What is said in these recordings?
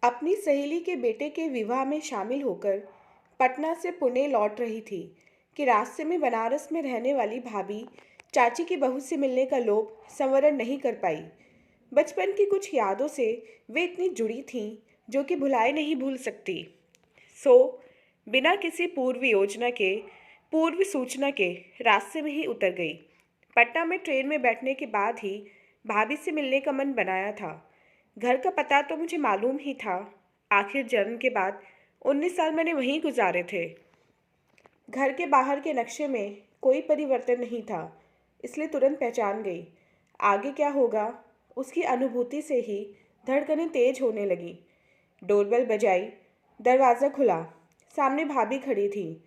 अपनी सहेली के बेटे के विवाह में शामिल होकर पटना से पुणे लौट रही थी कि रास्ते में बनारस में रहने वाली भाभी चाची की बहू से मिलने का लोभ संवरण नहीं कर पाई। बचपन की कुछ यादों से वे इतनी जुड़ी थीं जो कि भुलाए नहीं भूल सकती। सो बिना किसी पूर्व सूचना के रास्ते में ही उतर गई। पटना में ट्रेन में बैठने के बाद ही भाभी से मिलने का मन बनाया था। घर का पता तो मुझे मालूम ही था। आखिर जन्म के बाद 19 साल मैंने वहीं गुजारे थे। घर के बाहर के नक्शे में कोई परिवर्तन नहीं था, इसलिए तुरंत पहचान गई। आगे क्या होगा उसकी अनुभूति से ही धड़कनें तेज होने लगी। डोरबेल बजाई, दरवाज़ा खुला। सामने भाभी खड़ी थी।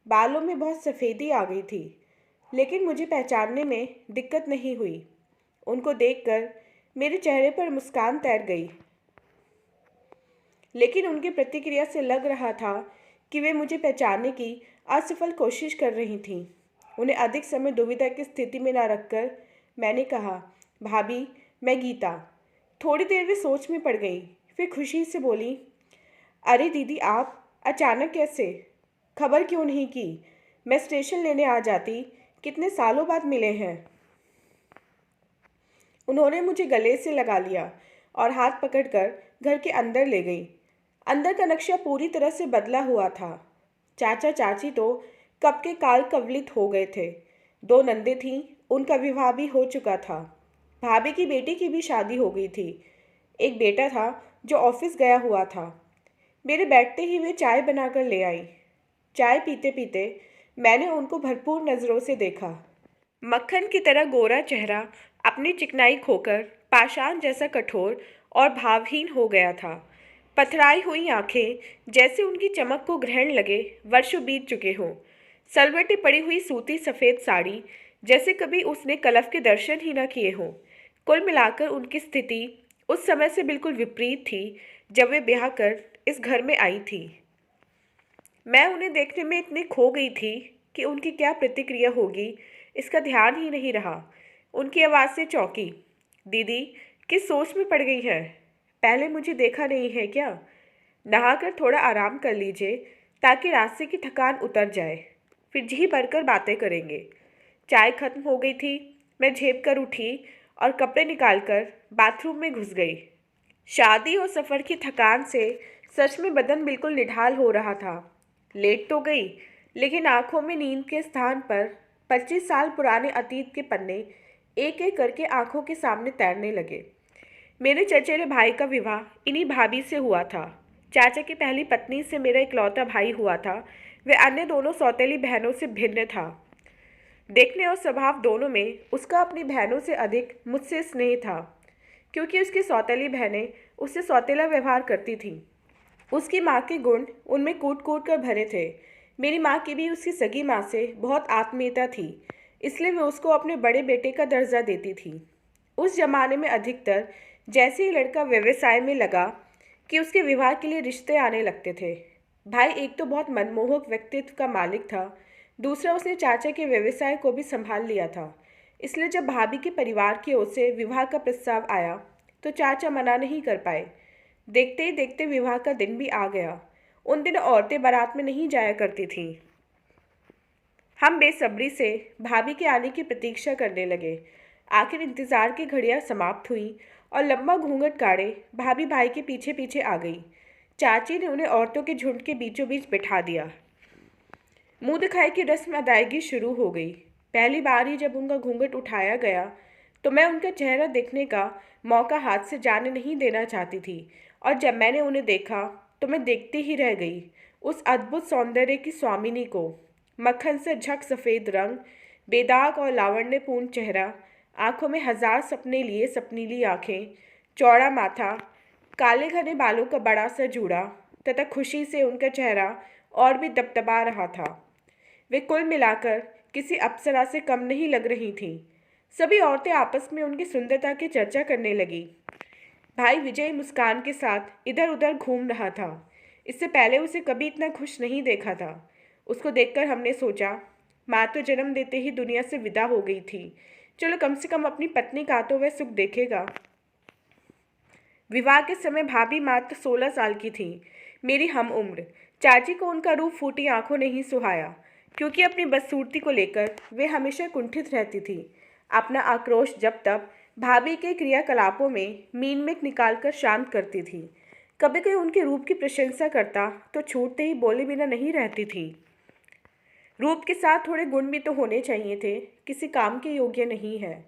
बालों में बहुत सफ़ेदी आ गई थी, लेकिन मुझे पहचानने में दिक्कत नहीं हुई। उनको देखकर मेरे चेहरे पर मुस्कान तैर गई, लेकिन उनकी प्रतिक्रिया से लग रहा था कि वे मुझे पहचानने की असफल कोशिश कर रही थीं। उन्हें अधिक समय दुविधा की स्थिति में न रखकर मैंने कहा, भाभी, मैं गीता। थोड़ी देर वे सोच में पड़ गई, फिर खुशी से बोली, अरे दीदी, आप अचानक कैसे? खबर क्यों नहीं की? मैं स्टेशन लेने आ जाती। कितने सालों बाद मिले हैं। उन्होंने मुझे गले से लगा लिया और हाथ पकड़कर घर के अंदर ले गई। अंदर का नक्शा पूरी तरह से बदला हुआ था। चाचा चाची तो कब के काल कवलित हो गए थे। 2 नंदे थीं, उनका विवाह भी हो चुका था। भाभी की बेटी की भी शादी हो गई थी। एक बेटा था जो ऑफिस गया हुआ था। मेरे बैठते ही वे चाय बनाकर ले आई। चाय पीते पीते मैंने उनको भरपूर नज़रों से देखा। मक्खन की तरह गोरा चेहरा अपनी चिकनाई खोकर पाषाण जैसा कठोर और भावहीन हो गया था। पथराई हुई आंखें जैसे उनकी चमक को ग्रहण लगे वर्षों बीत चुके हों। सलवटे पड़ी हुई सूती सफ़ेद साड़ी जैसे कभी उसने कलफ के दर्शन ही न किए हों। कुल मिलाकर उनकी स्थिति उस समय से बिल्कुल विपरीत थी जब वे ब्याह कर इस घर में आई थी। मैं उन्हें देखने में इतनी खो गई थी कि उनकी क्या प्रतिक्रिया होगी इसका ध्यान ही नहीं रहा। उनकी आवाज़ से चौंकी, दीदी, किस सोच में पड़ गई है? पहले मुझे देखा नहीं है क्या? नहाकर थोड़ा आराम कर लीजिए ताकि रास्ते की थकान उतर जाए, फिर जी भरकर बातें करेंगे। चाय खत्म हो गई थी। मैं झेप कर उठी और कपड़े निकालकर बाथरूम में घुस गई। शादी और सफ़र की थकान से सच में बदन बिल्कुल निढाल हो रहा था। लेट तो गई, लेकिन आंखों में नींद के स्थान पर 25 साल पुराने अतीत के पन्ने एक एक करके आंखों के सामने तैरने लगे। मेरे चचेरे भाई का विवाह इन्हीं भाभी से हुआ था। चाचा की पहली पत्नी से मेरा इकलौता भाई हुआ था। वह अन्य दोनों सौतेली बहनों से भिन्न था। देखने और स्वभाव दोनों में उसका अपनी बहनों से अधिक मुझसे स्नेह था, क्योंकि उसकी सौतेली बहनें उससे सौतेला व्यवहार करती थीं। उसकी माँ के गुण उनमें कूट कूट कर भरे थे। मेरी माँ की भी उसकी सगी माँ से बहुत आत्मीयता थी, इसलिए वे उसको अपने बड़े बेटे का दर्जा देती थी। उस जमाने में अधिकतर जैसे ही लड़का व्यवसाय में लगा कि उसके विवाह के लिए रिश्ते आने लगते थे। भाई एक तो बहुत मनमोहक व्यक्तित्व का मालिक था, दूसरा उसने चाचा के व्यवसाय को भी संभाल लिया था। इसलिए जब भाभी के परिवार की ओर से विवाह का प्रस्ताव आया तो चाचा मना नहीं कर पाए। देखते ही देखते विवाह का दिन भी आ गया। उन दिनों औरतें बारात में नहीं जाया करती थीं। हम बेसब्री से भाभी के आने की प्रतीक्षा करने लगे। आखिर इंतज़ार की घड़ियां समाप्त हुई और लंबा घूंघट काढ़े भाभी भाई के पीछे पीछे आ गई। चाची ने उन्हें औरतों के झुंड के बीचों बीच बिठा दिया। मुंह दिखाई की रस्म अदायगी शुरू हो गई। पहली बार ही जब उनका घूंघट उठाया गया तो मैं उनका चेहरा देखने का मौका हाथ से जाने नहीं देना चाहती थी, और जब मैंने उन्हें देखा तो मैं देखती ही रह गई उस अद्भुत सौंदर्य की स्वामिनी को। मक्खन से झक सफ़ेद रंग, बेदाग और लावण्यपूर्ण चेहरा, आंखों में हजार सपने लिए सपनीली आंखें, चौड़ा माथा, काले घने बालों का बड़ा सा जूड़ा, तथा खुशी से उनका चेहरा और भी दबदबा रहा था। वे कुल मिलाकर किसी अप्सरा से कम नहीं लग रही थीं। सभी औरतें आपस में उनकी सुंदरता की चर्चा करने लगी। भाई विजय मुस्कान के साथ इधर उधर घूम रहा था। इससे पहले उसे कभी इतना खुश नहीं देखा था। उसको देखकर हमने सोचा, माँ तो जन्म देते ही दुनिया से विदा हो गई थी, चलो कम से कम अपनी पत्नी का तो वह सुख देखेगा। विवाह के समय भाभी मात्र 16 साल की थी, मेरी हम उम्र। चाची को उनका रूप फूटी आंखों ने ही सुहाया, क्योंकि अपनी बदसूरती को लेकर वे हमेशा कुंठित रहती थी। अपना आक्रोश जब तब भाभी के क्रियाकलापों में मीन निकालकर शांत करती थी। कभी कोई उनके रूप की प्रशंसा करता तो छूटते ही बोले बिना नहीं रहती थी। रूप के साथ थोड़े गुण भी तो होने चाहिए थे, किसी काम के योग्य नहीं है।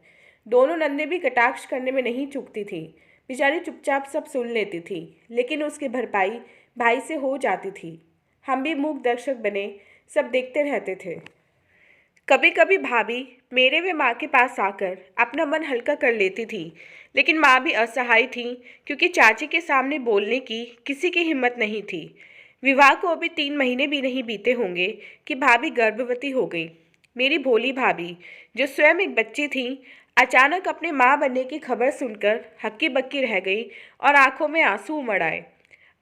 दोनों नन्हे भी कटाक्ष करने में नहीं चूकती थी। बेचारी चुपचाप सब सुन लेती थी, लेकिन उसकी भरपाई भाई से हो जाती थी। हम भी मूक दर्शक बने सब देखते रहते थे। कभी कभी भाभी मेरे व माँ के पास आकर अपना मन हल्का कर लेती थी, लेकिन माँ भी असहाय थी, क्योंकि चाची के सामने बोलने की किसी की हिम्मत नहीं थी। विवाह को अभी 3 महीने भी नहीं बीते होंगे कि भाभी गर्भवती हो गई। मेरी भोली भाभी, जो स्वयं एक बच्ची थी, अचानक अपने माँ बनने की खबर सुनकर हक्की बक्की रह गई और आंखों में आंसू उमड़ आए।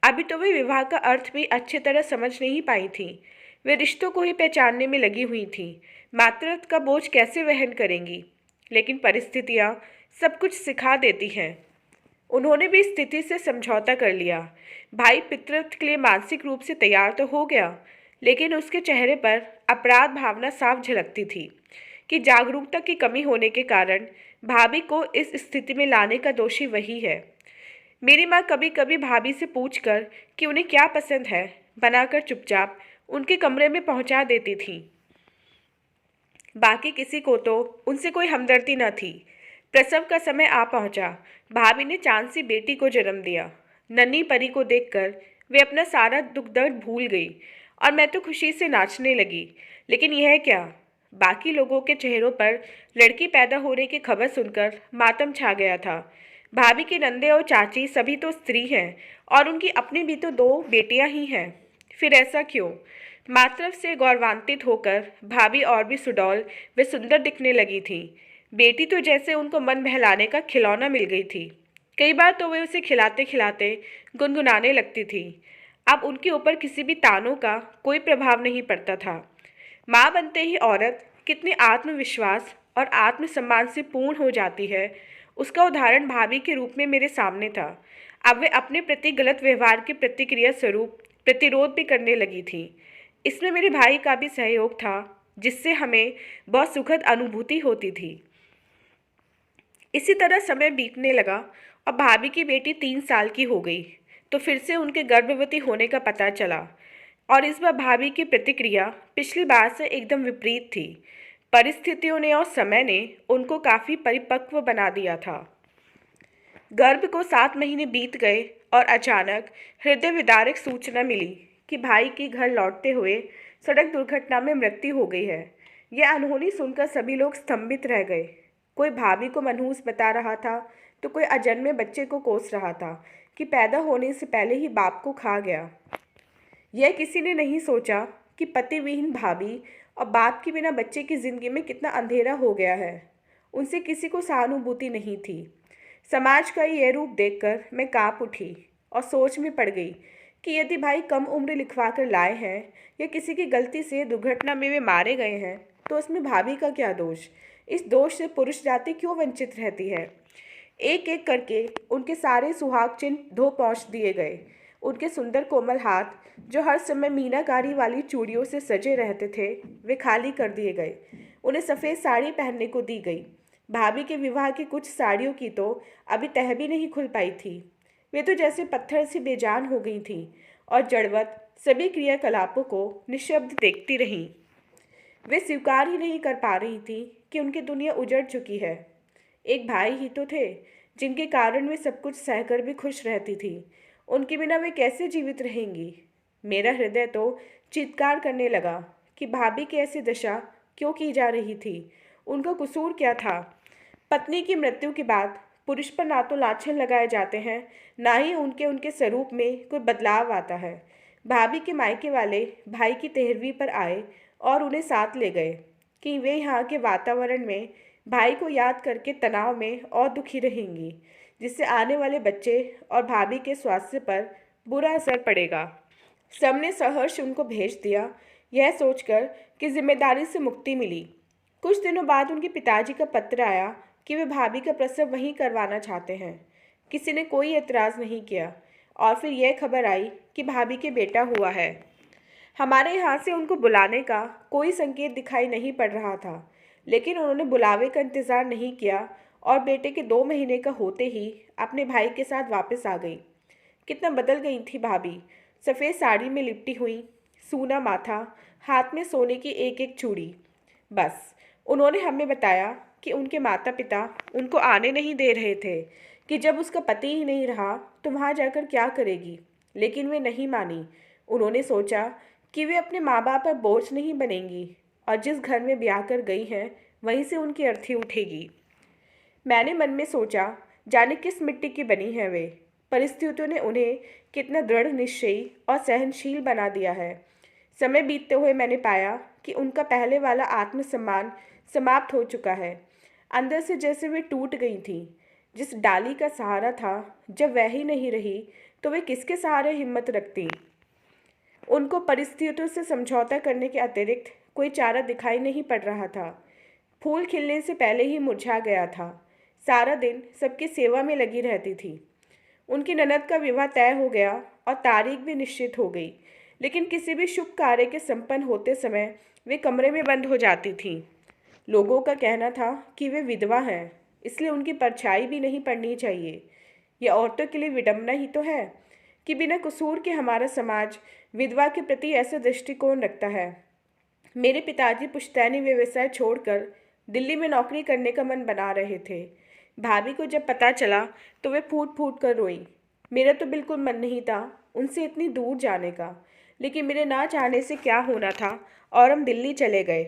अभी तो वे विवाह का अर्थ भी अच्छी तरह समझ नहीं पाई थी। वे रिश्तों को ही पहचानने में लगी हुई थी, मातृत्व का बोझ कैसे वहन करेंगी। लेकिन परिस्थितियाँ सब कुछ सिखा देती हैं। उन्होंने भी स्थिति से समझौता कर लिया। भाई पितृत्व के लिए मानसिक रूप से तैयार तो हो गया, लेकिन उसके चेहरे पर अपराध भावना साफ झलकती थी कि जागरूकता की कमी होने के कारण भाभी को इस स्थिति में लाने का दोषी वही है। मेरी माँ कभी कभी भाभी से पूछकर कि उन्हें क्या पसंद है बनाकर चुपचाप उनके कमरे में पहुंचा देती थी। बाकी किसी को तो उनसे कोई हमदर्दी न थी। प्रसव का समय आ पहुंचा। भाभी ने चांद सी बेटी को जन्म दिया। नन्ही परी को देखकर वे अपना सारा दुख दर्द भूल गई और मैं तो खुशी से नाचने लगी। लेकिन यह क्या, बाकी लोगों के चेहरों पर लड़की पैदा होने की खबर सुनकर मातम छा गया था। भाभी के नंदे और चाची सभी तो स्त्री हैं और उनकी अपनी भी तो 2 बेटियां ही हैं। फिर ऐसा क्यों? मातृत्व से गौरवान्वित होकर भाभी और भी सुडौल व सुंदर दिखने लगी थी। बेटी तो जैसे उनको मन बहलाने का खिलौना मिल गई थी। कई बार तो वे उसे खिलाते खिलाते गुनगुनाने लगती थी। अब उनके ऊपर किसी भी तानों का कोई प्रभाव नहीं पड़ता था। माँ बनते ही औरत कितनी आत्मविश्वास और आत्मसम्मान से पूर्ण हो जाती है, उसका उदाहरण भाभी के रूप में मेरे सामने था। अब वे अपने प्रति गलत व्यवहार की प्रतिक्रिया स्वरूप प्रतिरोध भी करने लगी थी। इसमें मेरे भाई का भी सहयोग था, जिससे हमें बहुत सुखद अनुभूति होती थी। इसी तरह समय बीतने लगा और भाभी की बेटी 3 साल की हो गई तो फिर से उनके गर्भवती होने का पता चला। और इस बार भाभी की प्रतिक्रिया पिछली बार से एकदम विपरीत थी। परिस्थितियों ने और समय ने उनको काफ़ी परिपक्व बना दिया था। गर्भ को 7 महीने बीत गए और अचानक हृदय विदारक सूचना मिली कि भाई की घर लौटते हुए सड़क दुर्घटना में मृत्यु हो गई है। यह अनहोनी सुनकर सभी लोग स्तंभित रह गए। कोई भाभी को मनहूस बता रहा था तो कोई अजन्मे बच्चे को कोस रहा था कि पैदा होने से पहले ही बाप को खा गया। यह किसी ने नहीं सोचा कि पति विहीन भाभी और बाप के बिना बच्चे की जिंदगी में कितना अंधेरा हो गया है। उनसे किसी को सहानुभूति नहीं थी। समाज का यह रूप देखकर मैं काँप उठी और सोच में पड़ गई कि यदि भाई कम उम्र लिखवा कर लाए हैं या किसी की गलती से दुर्घटना में वे मारे गए हैं तो उसमें भाभी का क्या दोष? इस दोष से पुरुष जाति क्यों वंचित रहती है? एक एक करके उनके सारे सुहाग चिन्ह धो पहुँच दिए गए। उनके सुंदर कोमल हाथ, जो हर समय मीनाकारी वाली चूड़ियों से सजे रहते थे, वे खाली कर दिए गए। उन्हें सफ़ेद साड़ी पहनने को दी गई। भाभी के विवाह की कुछ साड़ियों की तो अभी तह भी नहीं खुल पाई थी। वे तो जैसे पत्थर से बेजान हो गई थीं और जड़वत सभी क्रियाकलापों को निशब्द देखती रहीं। वे स्वीकार ही नहीं कर पा रही थी कि उनकी दुनिया उजड़ चुकी है। एक भाई ही तो थे जिनके कारण वे सब कुछ सहकर भी खुश रहती थी। उनके बिना वे कैसे जीवित रहेंगी? मेरा हृदय तो चीत्कार करने लगा कि भाभी की ऐसी दशा क्यों की जा रही थी। उनका कसूर क्या था? पत्नी की मृत्यु के बाद पुरुष पर ना तो लाछन लगाए जाते हैं, ना ही उनके स्वरूप में कोई बदलाव आता है। भाभी के मायके वाले भाई की 13वीं पर आए और उन्हें साथ ले गए कि वे यहाँ के वातावरण में भाई को याद करके तनाव में और दुखी रहेंगी, जिससे आने वाले बच्चे और भाभी के स्वास्थ्य पर बुरा असर पड़ेगा। सबने सहर्ष उनको भेज दिया, यह सोचकर कि जिम्मेदारी से मुक्ति मिली। कुछ दिनों बाद उनके पिताजी का पत्र आया कि वे भाभी का प्रसव वहीं करवाना चाहते हैं। किसी ने कोई एतराज़ नहीं किया और फिर यह खबर आई कि भाभी के बेटा हुआ है। हमारे यहाँ से उनको बुलाने का कोई संकेत दिखाई नहीं पड़ रहा था, लेकिन उन्होंने बुलावे का इंतज़ार नहीं किया और बेटे के 2 महीने का होते ही अपने भाई के साथ वापस आ गई। कितना बदल गई थी भाभी। सफ़ेद साड़ी में लिपटी हुई, सूना माथा, हाथ में सोने की एक एक चूड़ी। बस उन्होंने हमें बताया कि उनके माता पिता उनको आने नहीं दे रहे थे, कि जब उसका पति ही नहीं रहा तो वहाँ जाकर क्या करेगी। लेकिन वे नहीं मानी। उन्होंने सोचा कि वे अपने माँ बाप पर बोझ नहीं बनेंगी और जिस घर में ब्याह कर गई हैं वहीं से उनकी अर्थी उठेगी। मैंने मन में सोचा, जाने किस मिट्टी की बनी है वे। परिस्थितियों ने उन्हें कितना दृढ़ निश्चयी और सहनशील बना दिया है। समय बीतते हुए मैंने पाया कि उनका पहले वाला आत्मसम्मान समाप्त हो चुका है। अंदर से जैसे वे टूट गई थी। जिस डाली का सहारा था, जब वह ही नहीं रही तो वे किसके सहारे हिम्मत रखती। उनको परिस्थितियों से समझौता करने के अतिरिक्त कोई चारा दिखाई नहीं पड़ रहा था। फूल खिलने से पहले ही मुरझा गया था। सारा दिन सबकी सेवा में लगी रहती थी। उनकी ननद का विवाह तय हो गया और तारीख भी निश्चित हो गई, लेकिन किसी भी शुभ कार्य के संपन्न होते समय वे कमरे में बंद हो जाती थीं। लोगों का कहना था कि वे विधवा हैं, इसलिए उनकी परछाई भी नहीं पड़नी चाहिए। यह औरतों के लिए विडंबना ही तो है कि बिना कसूर के हमारा समाज विधवा के प्रति ऐसा दृष्टिकोण रखता है। मेरे पिताजी पुश्तैनी व्यवसाय छोड़कर दिल्ली में नौकरी करने का मन बना रहे थे। भाभी को जब पता चला तो वे फूट फूट कर रोई। मेरा तो बिल्कुल मन नहीं था उनसे इतनी दूर जाने का, लेकिन मेरे ना चाहने से क्या होना था और हम दिल्ली चले गए।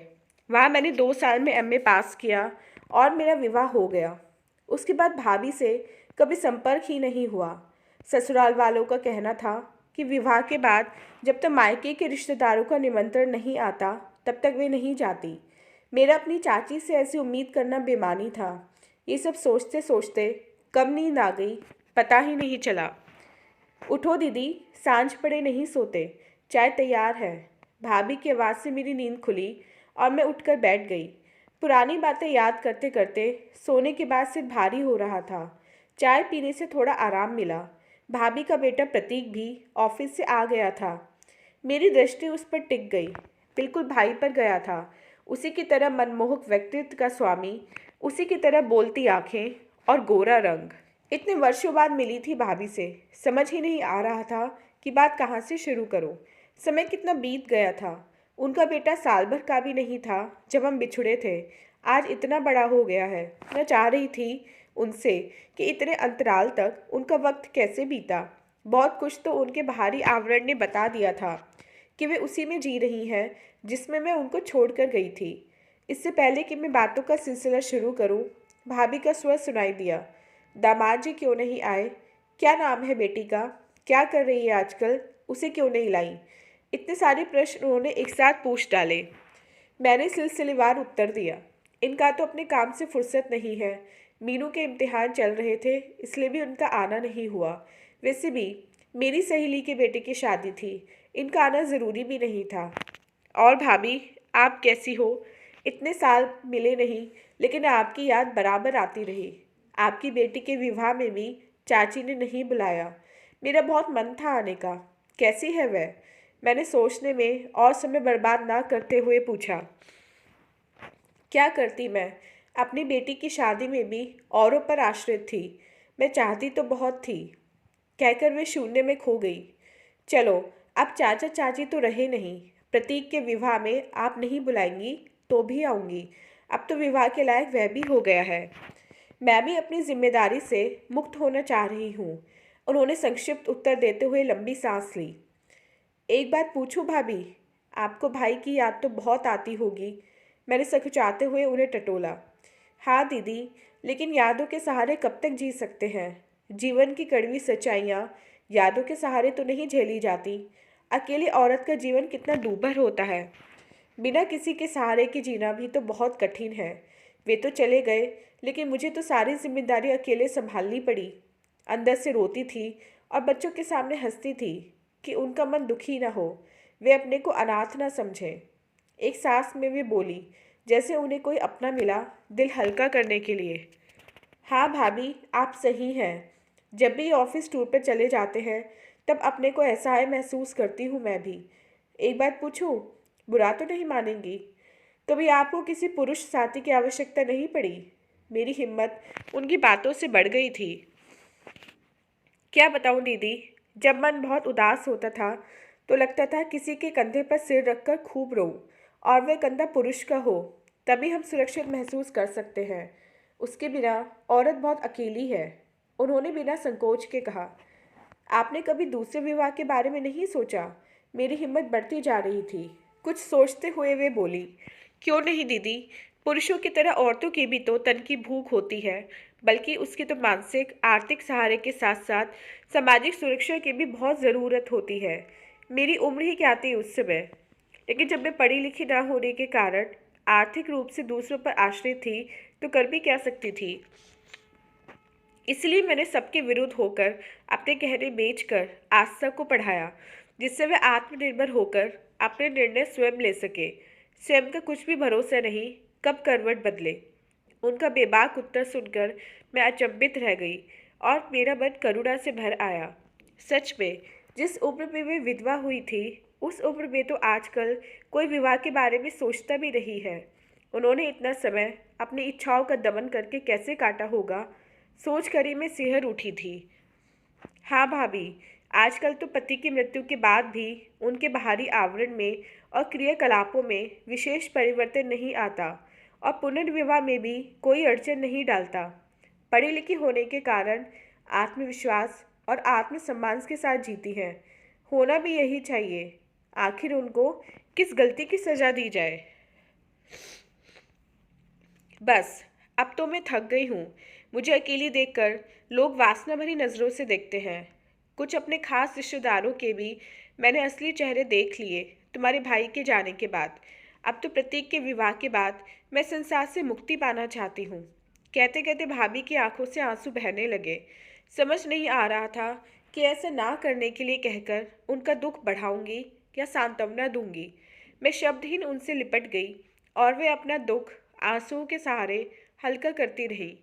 वहाँ मैंने 2 साल में एमए पास किया और मेरा विवाह हो गया। उसके बाद भाभी से कभी संपर्क ही नहीं हुआ। ससुराल वालों का कहना था कि विवाह के बाद जब तक मायके के रिश्तेदारों का निमंत्रण नहीं आता तब तक वे नहीं जाती। मेरा अपनी चाची से ऐसी उम्मीद करना बेमानी था। ये सब सोचते सोचते कब नींद आ गई पता ही नहीं चला। उठो दीदी, सांझ पड़े नहीं सोते, चाय तैयार है। भाभी की आवाज़ से मेरी नींद खुली और मैं उठकर बैठ गई। पुरानी बातें याद करते करते सोने के बाद सिर भारी हो रहा था। चाय पीने से थोड़ा आराम मिला। भाभी का बेटा प्रतीक भी ऑफिस से आ गया था। मेरी दृष्टि उस पर टिक गई। बिल्कुल भाई पर गया था। उसी की तरह मनमोहक व्यक्तित्व का स्वामी, उसी की तरह बोलती आंखें और गोरा रंग। इतने वर्षों बाद मिली थी भाभी से। समझ ही नहीं आ रहा था कि बात कहाँ से शुरू करूं। समय कितना बीत गया था। उनका बेटा साल भर का भी नहीं था जब हम बिछुड़े थे। आज इतना बड़ा हो गया है। मैं चाह रही थी उनसे कि इतने अंतराल तक उनका वक्त कैसे बीता। बहुत कुछ तो उनके बाहरी आवरण ने बता दिया था कि वे उसी में जी रही हैं जिसमें मैं उनको छोड़कर गई थी। इससे पहले कि मैं बातों का सिलसिला शुरू करूं, भाभी का स्वर सुनाई दिया। दामाद जी क्यों नहीं आए? क्या नाम है बेटी का? क्या कर रही है आजकल? उसे क्यों नहीं लाई? इतने सारे प्रश्न उन्होंने एक साथ पूछ डाले। मैंने सिलसिलेवार उत्तर दिया। इनका तो अपने काम से फुर्सत नहीं है। मीनू के इम्तिहान चल रहे थे, इसलिए भी उनका आना नहीं हुआ। वैसे भी मेरी सहेली के बेटे की शादी थी, इनका आना ज़रूरी भी नहीं था। और भाभी, आप कैसी हो? इतने साल मिले नहीं, लेकिन आपकी याद बराबर आती रही। आपकी बेटी के विवाह में भी चाची ने नहीं बुलाया। मेरा बहुत मन था आने का। कैसी है वह? मैंने सोचने में और समय बर्बाद ना करते हुए पूछा। क्या करती मैं? अपनी बेटी की शादी में भी औरों पर आश्रित थी। मैं चाहती तो बहुत थी, कहकर वे शून्य में खो गई। चलो, अब चाचा चाची तो रहे नहीं। प्रतीक के विवाह में आप नहीं बुलाएंगी तो भी आऊँगी। अब तो विवाह के लायक वह भी हो गया है। मैं भी अपनी जिम्मेदारी से मुक्त होना चाह रही हूँ। उन्होंने संक्षिप्त उत्तर देते हुए लंबी सांस ली। एक बात पूछूं भाभी, आपको भाई की याद तो बहुत आती होगी। मैंने सकुचाते हुए उन्हें टटोला। हाँ दीदी, लेकिन यादों के सहारे कब तक जी सकते हैं? जीवन की कड़वी सच्चाइयाँ यादों के सहारे तो नहीं झेली जाती। अकेली औरत का जीवन कितना दूभर होता है। बिना किसी के सहारे के जीना भी तो बहुत कठिन है। वे तो चले गए, लेकिन मुझे तो सारी जिम्मेदारी अकेले संभालनी पड़ी। अंदर से रोती थी और बच्चों के सामने हंसती थी कि उनका मन दुखी न हो, वे अपने को अनाथ न समझें। एक सांस में वे बोली, जैसे उन्हें कोई अपना मिला दिल हल्का करने के लिए। हाँ भाभी, आप सही हैं। जब भी ऑफिस टूर पर चले जाते हैं तब अपने को असहाय महसूस करती हूँ मैं भी। एक बात पूछूं, बुरा तो नहीं मानेंगी? कभी आपको किसी पुरुष साथी की आवश्यकता नहीं पड़ी? मेरी हिम्मत उनकी बातों से बढ़ गई थी। क्या बताऊं दीदी, जब मन बहुत उदास होता था तो लगता था किसी के कंधे पर सिर रखकर खूब रोऊं, और वह कंधा पुरुष का हो, तभी हम सुरक्षित महसूस कर सकते हैं। उसके बिना औरत बहुत अकेली है। उन्होंने बिना संकोच के कहा। आपने कभी दूसरे विवाह के बारे में नहीं सोचा? मेरी हिम्मत बढ़ती जा रही थी। कुछ सोचते हुए वे बोली, क्यों नहीं दीदी, पुरुषों की तरह औरतों की भी तो तन की भूख होती है, बल्कि उसकी तो मानसिक आर्थिक सहारे के साथ साथ सामाजिक सुरक्षा की भी बहुत ज़रूरत होती है। मेरी उम्र ही क्या थी उस समय, लेकिन जब मैं पढ़ी लिखी ना होने के कारण आर्थिक रूप से दूसरों पर आश्रित थी तो कर भी क्या सकती थी। इसलिए मैंने सबके विरुद्ध होकर अपने गहने बेचकर आस्था को पढ़ाया, जिससे वह आत्मनिर्भर होकर अपने निर्णय स्वयं ले सके। स्वयं का कुछ भी भरोसा नहीं, कब करवट बदले। उनका बेबाक उत्तर सुनकर मैं अचंभित रह गई और मेरा मन करुणा से भर आया। सच में, जिस उम्र में वे विधवा हुई थी, उस उम्र में तो आजकल कोई विवाह के बारे में सोचता भी नहीं है। उन्होंने इतना समय अपनी इच्छाओं का दमन करके कैसे काटा होगा, सोच कर ही मैं सिहर उठी थी। हाँ भाभी, आजकल तो पति की मृत्यु के बाद भी उनके बाहरी आवरण में और क्रियाकलापों में विशेष परिवर्तन नहीं आता, और पुनर्विवाह में भी कोई अड़चन नहीं डालता। पढ़ी लिखी होने के कारण आत्मविश्वास और आत्मसम्मान के साथ जीती हैं। होना भी यही चाहिए। आखिर उनको किस गलती की सजा दी जाए। बस, अब तो मैं थक गई हूँ। मुझे अकेली देखकर लोग वासना भरी नज़रों से देखते हैं। कुछ अपने खास रिश्तेदारों के भी मैंने असली चेहरे देख लिए तुम्हारे भाई के जाने के बाद। अब तो प्रतीक के विवाह के बाद मैं संसार से मुक्ति पाना चाहती हूँ। कहते कहते भाभी की आंखों से आंसू बहने लगे। समझ नहीं आ रहा था कि ऐसा ना करने के लिए कहकर उनका दुख बढ़ाऊंगी या सांत्वना दूंगी। मैं शब्दहीन उनसे लिपट गई और वे अपना दुख आंसुओं के सहारे हल्का करती रही।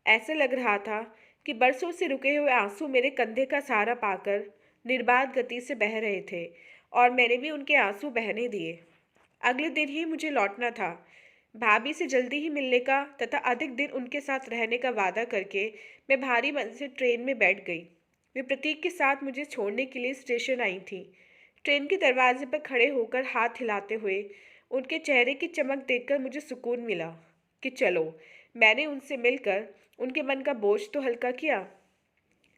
ऐसा लग रहा था कि बरसों से रुके हुए आंसू मेरे कंधे का सहारा पाकर निर्बाध गति से बह रहे थे, और मैंने भी उनके आंसू बहने दिए। अगले दिन ही मुझे लौटना था। भाभी से जल्दी ही मिलने का तथा अधिक दिन उनके साथ रहने का वादा करके मैं भारी मन से ट्रेन में बैठ गई। वे प्रतीक के साथ मुझे छोड़ने के लिए स्टेशन आई थी। ट्रेन के दरवाजे पर खड़े होकर हाथ हिलाते हुए उनके चेहरे की चमक देखकर मुझे सुकून मिला कि चलो, मैंने उनसे मिलकर उनके मन का बोझ तो हल्का किया।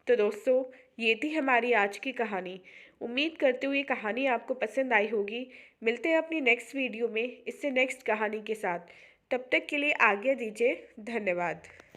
तो दोस्तों, ये थी हमारी आज की कहानी। उम्मीद करती हूँ ये कहानी आपको पसंद आई होगी। मिलते हैं अपनी नेक्स्ट वीडियो में इससे नेक्स्ट कहानी के साथ। तब तक के लिए आज्ञा दीजिए। धन्यवाद।